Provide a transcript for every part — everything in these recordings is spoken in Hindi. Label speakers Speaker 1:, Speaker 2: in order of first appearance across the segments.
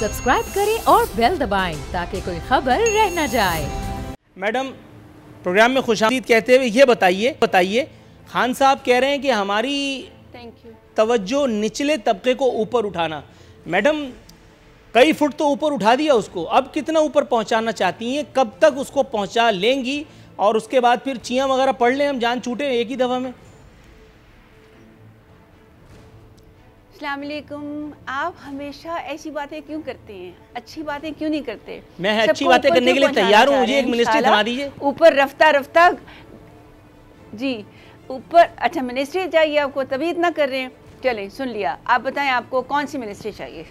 Speaker 1: सब्सक्राइब करें और बेल दबाएं ताकि कोई खबर रह न जाए।
Speaker 2: मैडम, प्रोग्राम में खुशामदीद कहते हुए ये बताइए खान साहब कह रहे हैं कि हमारी तवज्जो निचले तबके को ऊपर उठाना। मैडम, कई फुट तो ऊपर उठा दिया उसको, अब कितना ऊपर पहुंचाना चाहती हैं? कब तक उसको पहुंचा लेंगी? और उसके बाद फिर चियाँ वगैरह पढ़ लें, हम जान छूटे एक ही दफ़ा में।
Speaker 3: अस्सलाम वालेकुम। आप हमेशा ऐसी बातें क्यों करते हैं? अच्छी बातें क्यों नहीं करते?
Speaker 2: मैं अच्छी बातें करने के लिए तैयार हूँ, मुझे एक मिनिस्ट्री थमा दीजिए।
Speaker 3: ऊपर रफ्ता जी ऊपर। अच्छा, मिनिस्ट्री चाहिए आपको, तभी इतना कर रहे हैं। चलें, सुन लिया। आप बताएं आपको कौन सी मिनिस्ट्री चाहिए?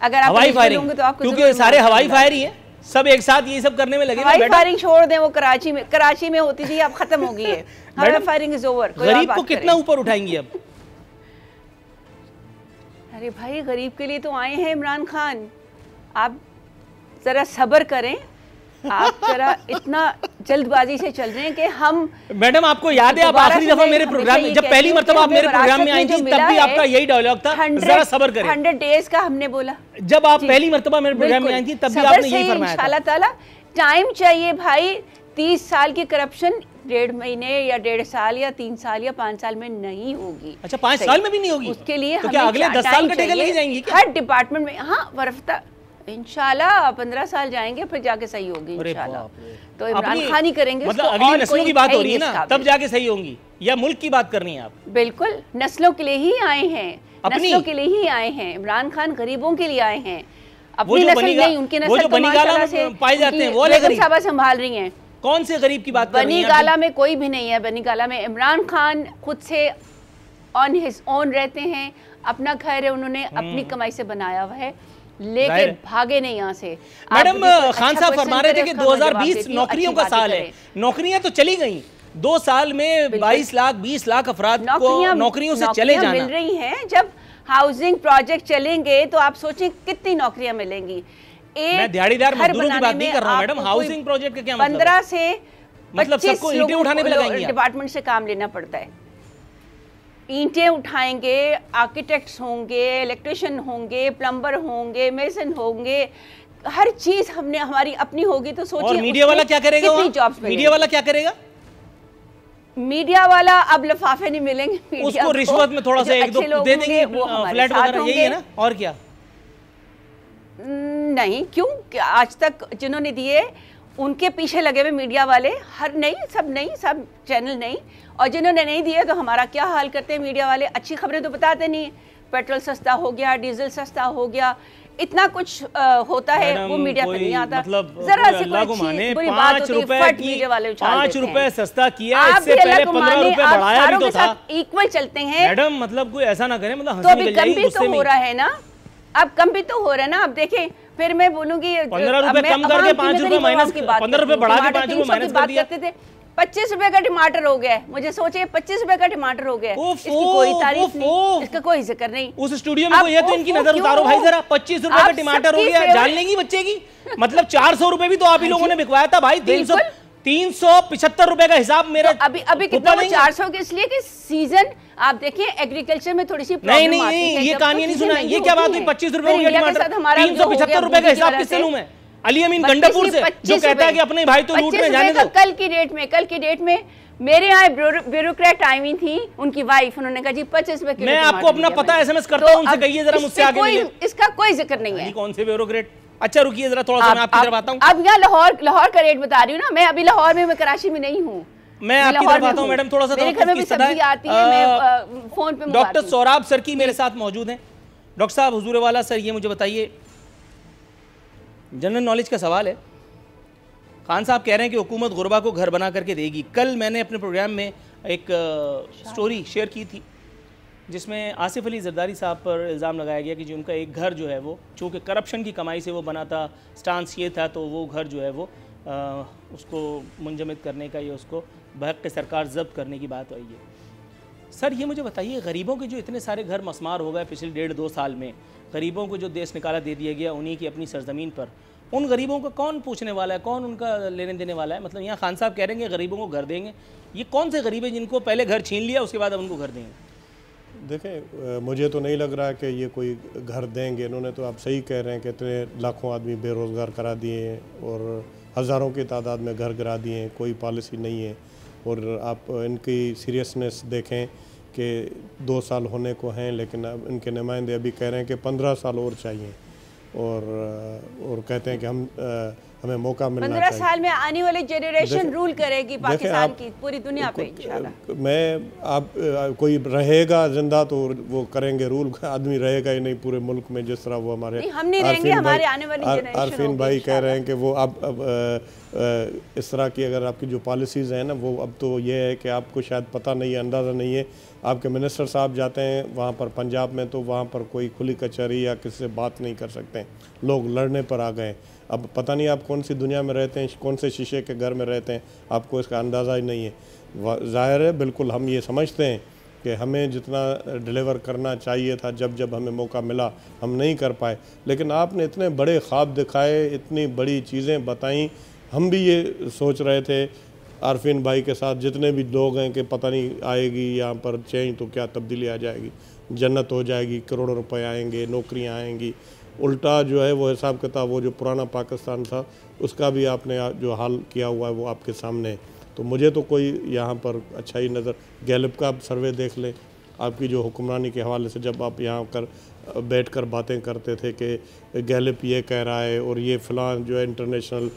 Speaker 3: अगर आप
Speaker 2: हवाई फायरिंग,
Speaker 3: तो आपको
Speaker 2: क्योंकि सारे हवाई फायर ही है, सब एक साथ ये सब करने में लगे।
Speaker 3: हवाई फायरिंग छोड़ दें, वो कराची में होती थी, अब खत्म हो गई है। हवाई फायरिंग इज ओवर।
Speaker 2: गरीब को कितना ऊपर उठाएंगी अब?
Speaker 3: अरे भाई, गरीब के लिए तो आए हैं इमरान खान। आप जरा सब्र करें। आप जरा इतना जल्दबाजी से चल रहे हैं कि हम।
Speaker 2: मैडम, आपको याद है आप आखिरी दफा मेरे प्रोग्राम में, जब पहली मर्तबा आप मेरे प्रोग्राम में आई थी, तब भी आपका यही डायलॉग था, जरा सब्र करें।
Speaker 3: 100 डेज का हमने बोला।
Speaker 2: जब आप पहली मर्तबा मेरे प्रोग्राम में आई थी, तब भी आपने यही फरमाया था।
Speaker 3: इंशाल्लाह ताला टाइम चाहिए भाई। 30 साल की करप्शन 1.5 महीने या 1.5 साल या 3 साल या 5 साल में नहीं होगी।
Speaker 2: अच्छा, 5 साल में भी नहीं होगी?
Speaker 3: उसके लिए
Speaker 2: तो क्या अगले 10 साल का टेकन नहीं जाएंगी क्या?
Speaker 3: हर डिपार्टमेंट में। हाँ, वरफ्ता इंशाल्लाह 15 साल जाएंगे, फिर जाके सही होगी इंशाल्लाह। तो इमरान खान ही करेंगे।
Speaker 2: मतलब अगली नस्लों की बात हो रही है ना, तब जाके सही होंगी, या मुल्क की बात करनी है आप?
Speaker 3: बिल्कुल, नस्लों के लिए ही आए हैं, नस्लों के लिए ही आए हैं। इमरान खान गरीबों के लिए आए हैं। अपनी नस्ल नहीं, उनकी नस्ल तो माशाल्लाह से
Speaker 2: पाए जाते हैं, वो
Speaker 3: बेगम साहबा संभाल रही हैं।
Speaker 2: कौन से गरीब की बात कर रही हैं?
Speaker 3: बनी गाला में कोई भी नहीं है। बनी गाला में इमरान खान खुद से ऑन हिज ओन रहते हैं। अपना घर है, उन्होंने अपनी कमाई से बनाया हुआ है, लेके भागे नहीं यहाँ से।
Speaker 2: मैडम, खान साहब फरमा रहे थे कि 2020 नौकरियों का साल है। नौकरियां तो चली गई, 2 साल में 22 लाख 20 लाख अफराद को नौकरियों से चले जाना
Speaker 3: मिल रही हैं। जब हाउसिंग प्रोजेक्ट चलेंगे तो आप सोचें कितनी नौकरियां मिलेंगी।
Speaker 2: मैं दिहाड़ीदार मजदूरों की बात नहीं कर रहा हूं मैडम, हाउसिंग प्रोजेक्ट का क्या मतलब?
Speaker 3: 15 से
Speaker 2: मतलब सबको ईंटें उठाने पे लगाएंगे?
Speaker 3: डिपार्टमेंट से काम लेना पड़ता है। ईंटें उठाएंगे, आर्किटेक्ट्स होंगे, इलेक्ट्रिशियन होंगे, प्लम्बर होंगे, मेसन होंगे, हर चीज हमने हमारी अपनी होगी। तो सोचिए,
Speaker 2: और मीडिया वाला क्या करेगा? मीडिया वाला क्या करेगा?
Speaker 3: मीडिया वाला अब लिफाफे नहीं मिलेंगे,
Speaker 2: उसको रिश्वत में थोड़ा सा एक दो दे देंगे, फ्लैट वगैरह, यही है ना? और क्या?
Speaker 3: नहीं, क्यों? आज तक जिन्होंने दिए उनके पीछे लगे हुए मीडिया वाले, हर नहीं, सब चैनल नहीं। और जिन्होंने नहीं दिए तो हमारा क्या हाल करते हैं मीडिया वाले? अच्छी खबरें तो बताते नहीं। पेट्रोल सस्ता हो गया, डीजल सस्ता हो गया, इतना कुछ होता है, वो मीडिया पे नहीं आता।
Speaker 2: मतलब
Speaker 3: जरा से बुरी बात होती है, फट मीडिया वाले उछाल देते हैं।
Speaker 2: 5 रुपए सस्ता किया, इससे पहले 15 रुपए बढ़ाया भी तो था।
Speaker 3: इक्वल चलते हैं
Speaker 2: मैडम, मतलब कोई ऐसा ना करे, मतलब
Speaker 3: तो अभी कम भी तो हो रहा है ना, अब कम भी तो हो रहा है ना। अब देखें, फिर मैं बोलूंगी
Speaker 2: 15 रुपए कम करके 5 रुपए माइनस, 15 रुपए बढ़ा के 5 रुपए माइनस कर दिया।
Speaker 3: 25 रुपए का टमाटर हो गया, मुझे सोचिए 25 रुपए का टमाटर हो गया। इसकी कोई तारीफ नहीं, इसका कोई जिक्र नहीं।
Speaker 2: उस स्टूडियो में ये तो इनकी नजर उतारो भाई जरा, 25 रुपए का टमाटर हो गया, जान लेंगी बच्चे की। मतलब 400 रुपए भी तो आप ही लोगों ने बिकवाया था भाई। 375 रुपए का हिसाब मेरा
Speaker 3: अभी कितना? 400 के, इसलिए कि सीजन आप देखिए एग्रीकल्चर में थोड़ी सी प्रॉब्लम आती है।
Speaker 2: ये कहानी नहीं सुना, ये क्या बात हुई? 25 रुपए हो गया टमाटर, 375 रुपए का हिसाब किससे लूं मैं? अली अमीन गंडापुर से, जो कहता है कि अपने भाई तो लूट में जाने दो।
Speaker 3: कल की डेट में मेरे यहाँ ब्यूरोक्रेट आई हुई थी, उनकी वाइफ, उन्होंने कहा जी 25 रुपए किलो।
Speaker 2: मैं आपको अपना पता SMS करता हूँ, उनसे कहिए जरा मुझसे आगे मिलिए।
Speaker 3: इसका कोई जिक्र नहीं है।
Speaker 2: कौन से ब्यूरोक्रेट? अच्छा रुकिए जरा, थोड़ा सा मैं आपकी तरफ आता हूँ।
Speaker 3: अब यहाँ लाहौर का रेट बता रही हूँ ना, मैं अभी लाहौर में, मैं कराची में नहीं हूँ,
Speaker 2: मैं आपकी तरफ आता हूँ। मैडम थोड़ा सा
Speaker 3: मेरे घर में भी सब्जी आती है, मैं फोन पे।
Speaker 2: डॉक्टर सौराब सर की मेरे साथ मौजूद हैं। डॉक्टर साहब, हुजूर वाला सर, ये मुझे बताइए, जनरल नॉलेज का सवाल है। खान साहब कह रहे हैं कि हुकूमत गुरबा को घर बना करके देगी। कल मैंने अपने प्रोग्राम में एक स्टोरी शेयर की थी, जिसमें आसिफ अली जरदारी साहब पर इल्ज़ाम लगाया गया कि जो उनका एक घर जो है वो, चूँकि करप्शन की कमाई से वो बना था, स्टांस ये था, तो वो घर जो है वो उसको मुंजमद करने का या उसको बहक के सरकार जब्त करने की बात आई है। सर ये मुझे बताइए, गरीबों के जो इतने सारे घर मसमार हो गए पिछले 1.5-2 साल में, गरीबों को जो देश निकाला दे दिया गया उन्हीं की अपनी सरजमीन पर, उन गरीबों को कौन पूछने वाला है, कौन उनका लेने देने वाला है? मतलब यहाँ खान साहब कह रहे हैं कि गरीबों को घर देंगे, ये कौन से गरीब हैं जिनको पहले घर छीन लिया उसके बाद अब उनको घर देंगे?
Speaker 4: देखें, मुझे तो नहीं लग रहा कि ये कोई घर देंगे। इन्होंने तो आप सही कह रहे हैं कि इतने लाखों आदमी बेरोज़गार करा दिए हैं और हज़ारों की तादाद में घर गिरा दिए हैं, कोई पॉलिसी नहीं है। और आप इनकी सीरियसनेस देखें कि 2 साल होने को हैं, लेकिन अब इनके नुमाइंदे अभी कह रहे हैं कि 15 साल और चाहिए और कहते हैं कि हमें मौका मिलना चाहिए।
Speaker 3: 15 साल में आने वाली जनरेशन रूल करेगी पाकिस्तान की पूरी दुनिया पे इंशाल्लाह।
Speaker 4: कोई रहेगा जिंदा तो वो करेंगे रूल, आदमी रहेगा ही नहीं पूरे मुल्क में, जिस तरह वो हमारे
Speaker 3: हम नहीं रहेंगे, हमारे आने वाली जनरेशन
Speaker 4: आरफीन भाई कह रहे हैं कि वो अब इस तरह की अगर आपकी जो पॉलिसीज़ हैं ना, वो अब तो ये है कि आपको शायद पता नहीं है, अंदाज़ा नहीं है। आपके मिनिस्टर साहब जाते हैं वहाँ पर पंजाब में, तो वहाँ पर कोई खुली कचहरी या किसी से बात नहीं कर सकते हैं, लोग लड़ने पर आ गए। अब पता नहीं आप कौन सी दुनिया में रहते हैं, कौन से शीशे के घर में रहते हैं, आपको इसका अंदाज़ा ही नहीं है। ज़ाहिर है, बिल्कुल हम ये समझते हैं कि हमें जितना डिलीवर करना चाहिए था, जब हमें मौका मिला हम नहीं कर पाए, लेकिन आपने इतने बड़े ख्वाब दिखाए, इतनी बड़ी चीज़ें बताई। हम भी ये सोच रहे थे आरफीन भाई के साथ जितने भी लोग हैं कि पता नहीं आएगी यहाँ पर चेंज तो क्या तब्दीली आ जाएगी, जन्नत हो जाएगी, करोड़ों रुपए आएंगे, नौकरियाँ आएंगी। उल्टा जो है वो हिसाब किताब, वो जो पुराना पाकिस्तान था उसका भी आपने जो हाल किया हुआ है वो आपके सामने है। तो मुझे तो कोई यहाँ पर अच्छा ही नज़र, गैलिप का आप सर्वे देख लें, आपकी जो हुक्मरानी के हवाले से जब आप यहाँ कर बैठ कर बातें करते थे कि गैलिप ये कह रहा है और ये फ़लाँ जो है इंटरनेशनल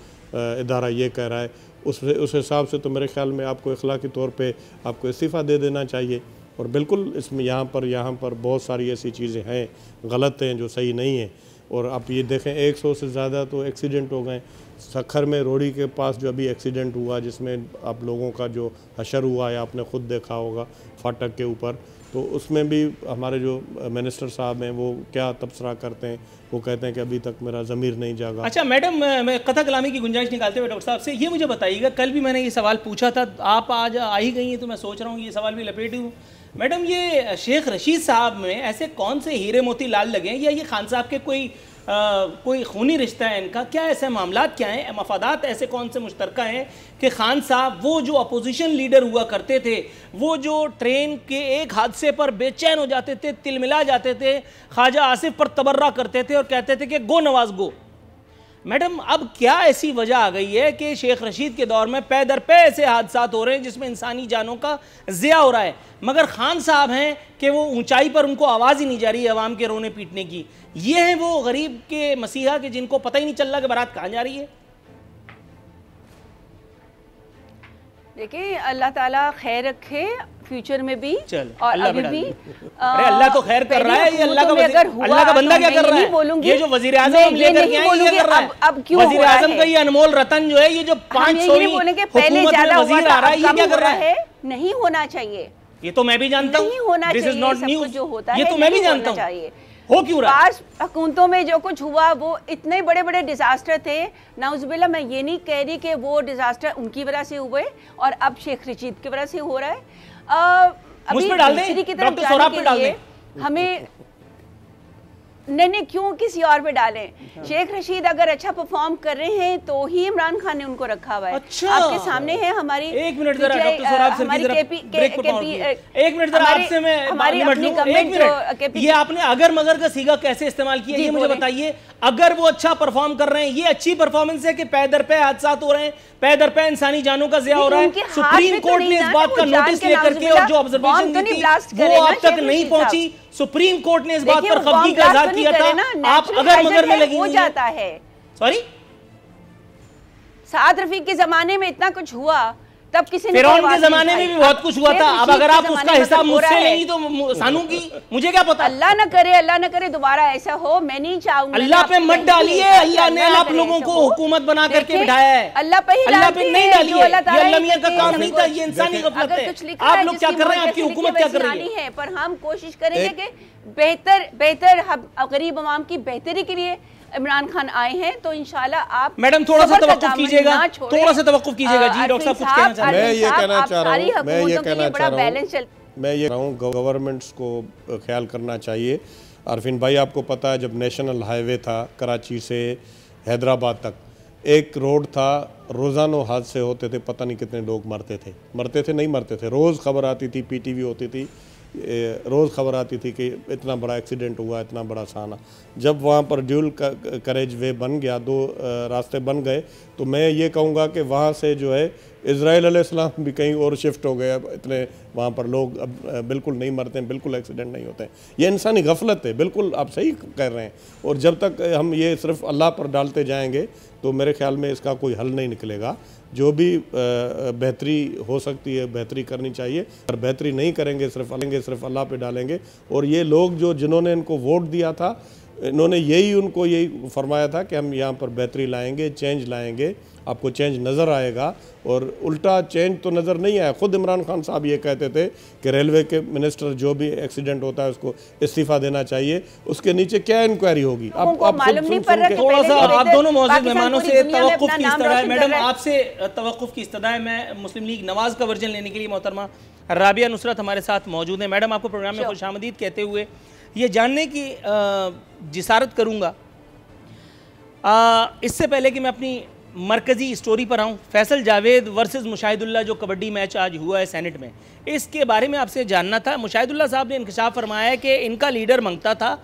Speaker 4: इदारा ये कह रहा है, उस हिसाब से तो मेरे ख्याल में आपको अखलाकी तौर पे आपको इस्तीफ़ा दे देना चाहिए। और बिल्कुल इसमें यहाँ पर बहुत सारी ऐसी चीज़ें हैं गलत हैं जो सही नहीं है। और आप ये देखें 100 से ज़्यादा तो एक्सीडेंट हो गए। सखर में रोड़ी के पास जो अभी एक्सीडेंट हुआ, जिसमें आप लोगों का जो हशर हुआ है आपने ख़ुद देखा होगा फाटक के ऊपर, तो उसमें भी हमारे जो मिनिस्टर साहब हैं वो क्या तबसरा करते हैं, वो कहते हैं कि अभी तक मेरा ज़मीर नहीं जागा।
Speaker 2: अच्छा मैडम, मैं कथा कलामी की गुंजाइश निकालते हुए डॉक्टर साहब से ये मुझे बताइएगा, कल भी मैंने ये सवाल पूछा था, आप आज आ ही गई हैं तो मैं सोच रहा हूँ ये सवाल भी लपेटी हूँ। मैडम, ये शेख रशीद साहब में ऐसे कौन से हीरे मोती लाल लगे हैं, या ये खान साहब के कोई खूनी रिश्ता है इनका, क्या ऐसे मामलात क्या हैं, मफादात ऐसे कौन से मुश्तरका हैं कि खान साहब वो जो अपोजिशन लीडर हुआ करते थे, वो जो ट्रेन के एक हादसे पर बेचैन हो जाते थे, तिलमिला जाते थे, ख्वाजा आसिफ पर तबर्रा करते थे और कहते थे कि गो नवाज गो। मैडम, अब क्या ऐसी वजह आ गई है कि शेख रशीद के दौर में पै दर पे ऐसे हादसात हो रहे हैं जिसमें इंसानी जानों का ज़िया हो रहा है, मगर खान साहब हैं कि वो ऊंचाई पर उनको आवाज़ ही नहीं जा रही है अवाम के रोने पीटने की। ये हैं वो गरीब के मसीहा के जिनको पता ही नहीं चल रहा कि बारात कहाँ जा रही है।
Speaker 3: देखिए, अल्लाह ताला खैर रखे फ्यूचर में भी और
Speaker 2: अल्लाह
Speaker 3: अभी भी।
Speaker 2: अरे अल्लाह तो खैर कर रहा है, ये अल्लाह का बंदा क्या कर रहा है? ये जो वजीर आजम हम लेकर के आए ये कर रहा है।
Speaker 3: अब क्यों
Speaker 2: वजीर आजम का ये अनमोल रतन जो है, ये जो 500वीं हुकूमत में वजीर आ रहा है, ये क्या कर रहा है?
Speaker 3: नहीं होना चाहिए,
Speaker 2: ये तो मैं भी जानता हूँ,
Speaker 3: नहीं होना चाहिए।
Speaker 2: दिस इज नॉट न्यूज़,
Speaker 3: जो होता है
Speaker 2: ये तो मैं भी जानता हूँ। हो क्यों रहा है?
Speaker 3: हुकूमतों में जो कुछ हुआ वो इतने बड़े बड़े डिजास्टर थे, नाउजुबिल्लाह। मैं ये नहीं कह रही कि वो डिजास्टर उनकी वजह से हुए और अब शेख रशीद की वजह से हो रहा है। अभी दूसरी की तरफ जाने के लिए हमें नहीं क्यों किसी और पे डालें। शेख रशीद अगर अच्छा परफॉर्म कर रहे हैं तो ही इमरान खान ने उनको रखा हुआ है।
Speaker 2: अच्छा।
Speaker 3: आपके सामने है हमारी
Speaker 2: एक मिनट जरा डॉक्टर सोहराब सर की तरफ एक मिनट जरा आपसे मैं
Speaker 3: हमारी अपनी गवर्नमेंट
Speaker 2: ये आपने अगर मगर का सीगा कैसे इस्तेमाल किया ये मुझे बताइए। अगर वो अच्छा परफॉर्म कर रहे हैं, ये अच्छी परफॉर्मेंस है कि पै दर पे हादसात हो रहे हैं, पै दर पे इंसानी जानों का ज़िया हो रहा है। सुप्रीम कोर्ट ने इस बात का नोटिस लेकर के और जो ऑब्जर्वेशन दी थी वो अब तक नहीं पहुंची। सुप्रीम कोर्ट ने इस बात पर खफगी का इजहार किया था। आप अगर मगर में लगी
Speaker 3: हो जाता है।
Speaker 2: सॉरी,
Speaker 3: साद रफीक के जमाने में इतना कुछ हुआ, तब किसी ने
Speaker 2: फिरौन के जमाने में भी बहुत कुछ हुआ था। अब अगर आप उसका हिसाब मुझसे लेंगी तो सानू की मुझे क्या पता।
Speaker 3: अल्लाह न करे दोबारा ऐसा हो। मैं नहीं चाहूंगा।
Speaker 2: अल्लाह पे मत डालिए, अल्लाह ने आप लोगों को हुकूमत बना करके बिठाया है।
Speaker 3: अल्लाह पे
Speaker 2: नहीं डालिए, ये अल्लाह मियां का काम नहीं था, ये इंसानी गफलत है। आप लोग क्या कर रहे हैं, आपकी हुकूमत क्या कर रही है?
Speaker 3: पर हम कोशिश करेंगे कि बेहतर गरीब अवाम की बेहतरी के लिए इमरान खान आए हैं, तो इंशाल्लाह आप
Speaker 2: मैडम थोड़ा सा तवक्कुफ कीजिएगा, थोड़ा सा तवक्कुफ कीजिएगा। जी डॉक्टर साहब कुछ कहना चाह रहे हैं?
Speaker 4: मैं ये कहना चाह रहा हूँ गवर्नमेंट्स को ख्याल करना चाहिए। आरफीन भाई, आपको पता है जब नेशनल हाईवे था कराची से हैदराबाद तक, एक रोड था, रोज़ाना हादसे होते थे, पता नहीं कितने लोग मरते थे नहीं मरते थे, रोज़ खबर आती थी, PTV होती थी। रोज़ खबर आती थी कि इतना बड़ा एक्सीडेंट हुआ, इतना बड़ा साना। जब वहाँ पर ड्यूल करेज वे बन गया, 2 रास्ते बन गए, तो मैं ये कहूँगा कि वहाँ से जो है इज़राइल अलैहिस्सलाम भी कहीं और शिफ्ट हो गए। अब इतने वहाँ पर लोग अब बिल्कुल नहीं मरते हैं, बिल्कुल एक्सीडेंट नहीं होते हैं। ये इंसानी गफलत है, बिल्कुल आप सही कह रहे हैं। और जब तक हम ये सिर्फ अल्लाह पर डालते जाएंगे तो मेरे ख्याल में इसका कोई हल नहीं निकलेगा। जो भी बेहतरी हो सकती है बेहतरी करनी चाहिए, और बेहतरी नहीं करेंगे सिर्फ अल्लाह पे डालेंगे। और ये लोग जिन्होंने इनको वोट दिया था, इन्होंने उनको यही फरमाया था कि हम यहाँ पर बेहतरी लाएंगे, चेंज लाएंगे, आपको चेंज नज़र आएगा। और उल्टा चेंज तो नज़र नहीं आया। ख़ुद इमरान खान साहब ये कहते थे कि रेलवे के मिनिस्टर जो भी एक्सीडेंट होता है उसको इस्तीफ़ा देना चाहिए। उसके नीचे क्या इंक्वायरी होगी? आप
Speaker 2: थोड़ा सा आप दोनों मौजूद मेहमानों से तवक्कुफ़ की इस्तदा है। मैडम, आपसे तवक्कुफ़ की इस्तदा है। मैं मुस्लिम लीग नवाज़ का वर्जन लेने के लिए मोहतरमा राबिया नुसरत हमारे साथ मौजूद है। मैडम, आपको प्रोग्राम में खुशामदीद कहते हुए ये जानने की जिसारत करूँगा, इससे पहले कि मैं अपनी मरकज़ी स्टोरी पर आऊँ, फैसल जावेद वर्सेस मुशाहिदुल्लाह जो कबड्डी मैच आज हुआ है सेनेट में, इसके बारे में आपसे जानना था। मुशाहिदुल्लाह साहब ने इंकशाफ फरमाया है कि इनका लीडर मांगता था,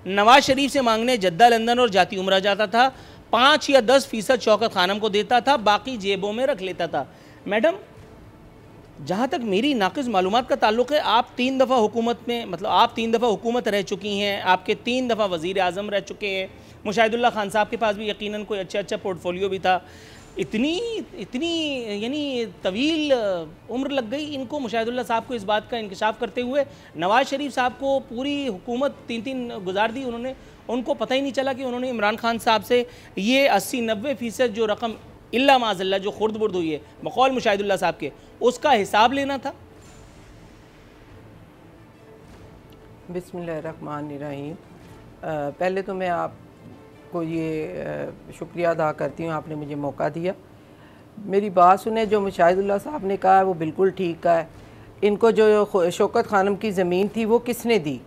Speaker 2: नवाज शरीफ से मांगने जद्दा लंदन और जाती उम्रा जाता था, 5 या 10% शौकत खानम को देता था, बाकी जेबों में रख लेता था। मैडम, जहाँ तक मेरी नाक़िस मालूमात का ताल्लुक़ है, आप 3 दफ़ा हुकूमत में, मतलब आप 3 दफ़ा हुकूमत रह चुकी हैं, आपके 3 दफ़ा वज़ीर आज़म रह चुके हैं। मुशाहिदुल्लाह खान साहब के पास भी यकीनन कोई अच्छा पोर्टफोलियो भी था। इतनी यानी तवील उम्र लग गई इनको, मुशाहिदुल्लाह साहब को इस बात का इंकशाफ करते हुए। नवाज़ शरीफ साहब को पूरी हुकूमत 3 गुजार दी उन्होंने, उनको पता ही नहीं चला कि उन्होंने इमरान खान साहब से ये 80-90% जो रकम इल्ला माज़ल्ला जो खुर्द बुर्द हुई है बकौल मुशाहिदुल्लाह साहब के, उसका हिसाब लेना था।
Speaker 5: बिस्मिल्लाहिर्रहमानिर्रहीम। पहले तो मैं आपको ये शुक्रिया अदा करती हूँ, आपने मुझे मौका दिया। मेरी बात सुने, जो मुशाहिदुल्लाह साहब ने कहा है वो बिल्कुल ठीक कहा है। इनको जो शौकत खानम की ज़मीन थी वो किसने दी?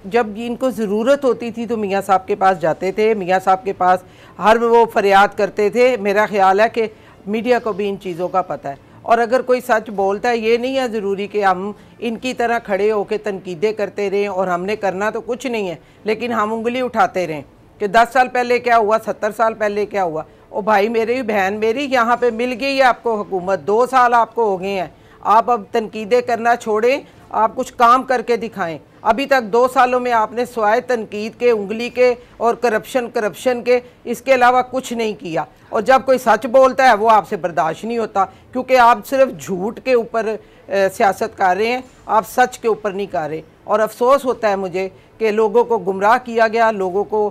Speaker 5: जब इनको ज़रूरत होती थी तो मियाँ साहब के पास जाते थे, मियाँ साहब के पास हर वो फरियाद करते थे। मेरा ख्याल है कि मीडिया को भी इन चीज़ों का पता है। और अगर कोई सच बोलता है, ये नहीं है ज़रूरी कि हम इनकी तरह खड़े होकर तनकीदें करते रहें, और हमने करना तो कुछ नहीं है, लेकिन हम उंगली उठाते रहें कि 10 साल पहले क्या हुआ, 70 साल पहले क्या हुआ। ओ भाई मेरी बहन मेरी, यहाँ पे मिल गई है आपको हुकूमत, 2 साल आपको हो गए हैं। आप अब तनकीदें करना छोड़ें, आप कुछ काम करके दिखाएं। अभी तक 2 सालों में आपने स्वाय तनकीद के, उंगली के और करप्शन के, इसके अलावा कुछ नहीं किया। और जब कोई सच बोलता है वो आपसे बर्दाश्त नहीं होता, क्योंकि आप सिर्फ झूठ के ऊपर सियासत कर रहे हैं, आप सच के ऊपर नहीं कर रहे। और अफसोस होता है मुझे कि लोगों को गुमराह किया गया, लोगों को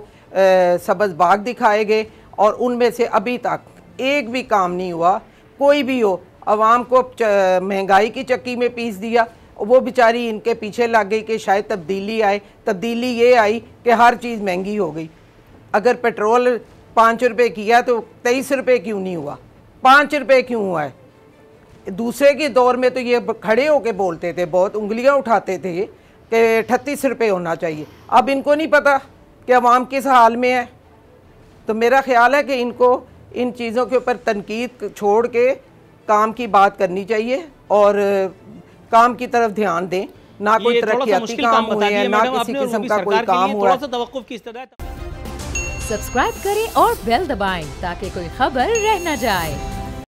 Speaker 5: सब्ज़ बाग दिखाए गए, और उनमें से अभी तक एक भी काम नहीं हुआ। कोई भी हो, आवाम को महंगाई की चक्की में पीस दिया, वो बेचारी इनके पीछे लग गई कि शायद तब्दीली आए। तब्दीली ये आई कि हर चीज़ महंगी हो गई। अगर पेट्रोल 5 रुपये किया तो 23 रुपये क्यों नहीं हुआ? 5 रुपये क्यों हुआ है? दूसरे के दौर में तो ये खड़े होके बोलते थे, बहुत उंगलियां उठाते थे कि 38 रुपये होना चाहिए। अब इनको नहीं पता कि अवाम किस हाल में है। तो मेरा ख्याल है कि इनको इन चीज़ों के ऊपर तनकीद छोड़ के काम की बात करनी चाहिए, और काम की तरफ ध्यान दें, ना कोई तरक्याती काम हुए हैं, ना किसी किस्म का कोई काम हुआ।
Speaker 1: सब्सक्राइब करें और बेल दबाएं ताकि कोई खबर रह न जाए।